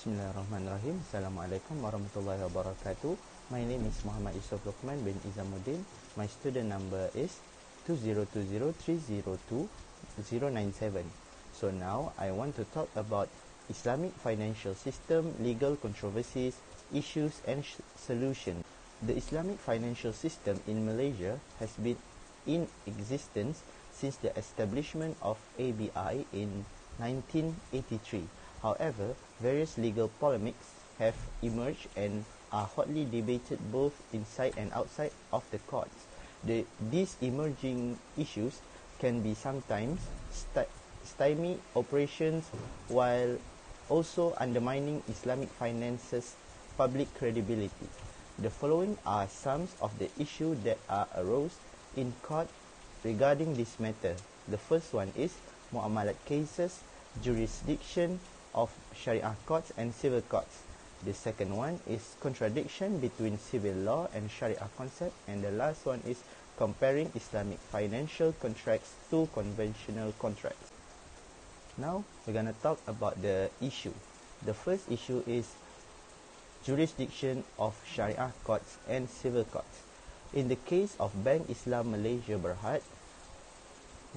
Bismillahirrahmanirrahim. Assalamualaikum warahmatullahi wabarakatuh. My name is Muhammad Yusuf Luqman bin Izamuddin. My student number is 2020302-097. So now I want to talk about Islamic financial system, legal controversies, issues and solutions. The Islamic financial system in Malaysia has been in existence since the establishment of ABI in 1983. However, various legal polemics have emerged and are hotly debated both inside and outside of the courts. These emerging issues can be sometimes stymie operations while also undermining Islamic finance's public credibility. The following are some of the issues that arose in court regarding this matter. The first one is muamalat cases, jurisdiction of Sharia courts and civil courts. The second one is contradiction between civil law and Sharia concept, and the last one is comparing Islamic financial contracts to conventional contracts. Now we're going to talk about the issue. The first issue is jurisdiction of Sharia courts and civil courts. In the case of Bank Islam Malaysia Berhad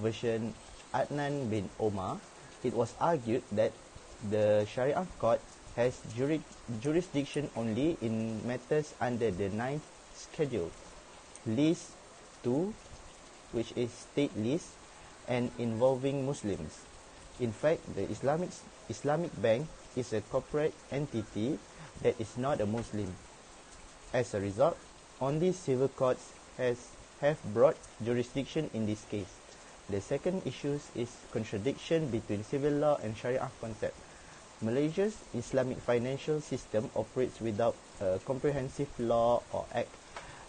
version Adnan bin Omar, it was argued that the Sharia court has jurisdiction only in matters under the 9th schedule, list 2, which is state list, and involving Muslims. In fact, the Islamic Bank is a corporate entity that is not a Muslim. As a result, only civil courts have broad jurisdiction in this case. The second issue is contradiction between civil law and Sharia concept. Malaysia's Islamic financial system operates without a comprehensive law or act.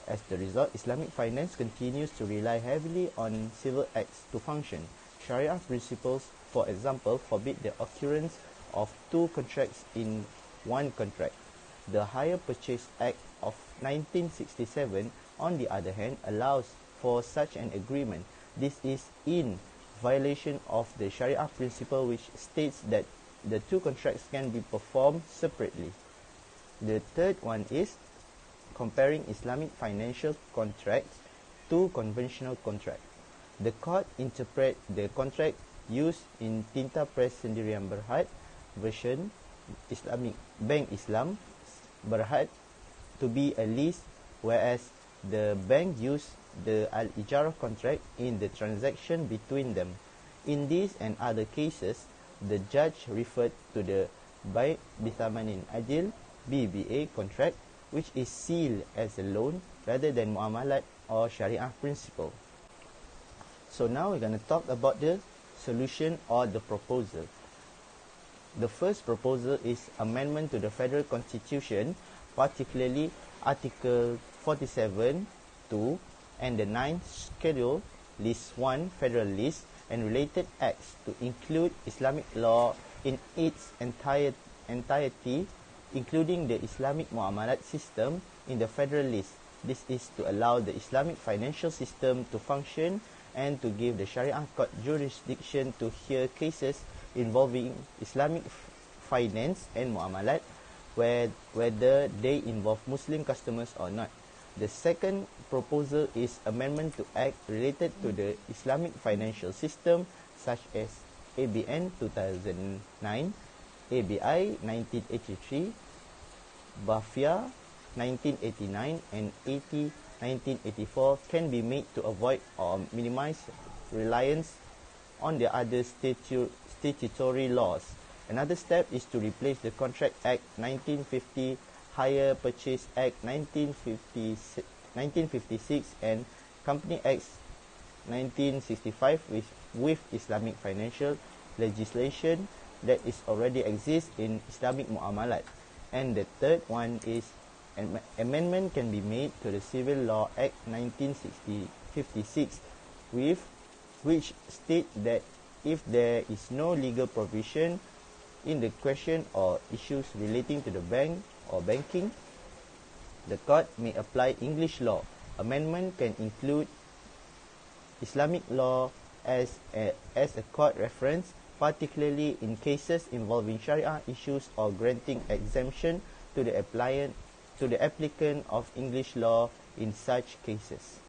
As the result, Islamic finance continues to rely heavily on civil acts to function. Sharia principles, for example, forbid the occurrence of two contracts in one contract. The Hire Purchase Act of 1967, on the other hand, allows for such an agreement. This is in violation of the Sharia principle, which states that the two contracts can be performed separately. The third one is comparing Islamic financial contracts to conventional contracts. The court interpret the contract used in Tinta Press Sendirian Berhad version Islamic Bank Islam Berhad to be a lease, whereas the bank used the Al-Ijarah contract in the transaction between them. In these and other cases, the judge referred to the Bai' Bithamanin Adil BBA contract, which is sealed as a loan rather than muamalat or Sharia principle. So now we're going to talk about the solution or the proposal. The first proposal is amendment to the Federal Constitution, particularly Article 47(2) and the 9th Schedule, List 1, Federal List, and related acts to include Islamic law in its entirety, including the Islamic muamalat system in the Federal List. This is to allow the Islamic financial system to function and to give the Sharia court jurisdiction to hear cases involving Islamic finance and muamalat, whether they involve Muslim customers or not. The second proposal is amendment to Act related to the Islamic financial system, such as ABN 2009, ABI 1983, BAFIA 1989, and AT 1984 can be made to avoid or minimize reliance on the other statutory laws. Another step is to replace the Contract Act 1950, Hire Purchase Act 1956 and Company Acts 1965 with Islamic financial legislation that is already exists in Islamic muamalat. And the third one is amendment can be made to the Civil Law Act 1956, which state that if there is no legal provision in the question or issues relating to the bank or banking, the court may apply English law. Amendment can include Islamic law as a court reference, particularly in cases involving Sharia issues or granting exemption to the applicant of English law in such cases.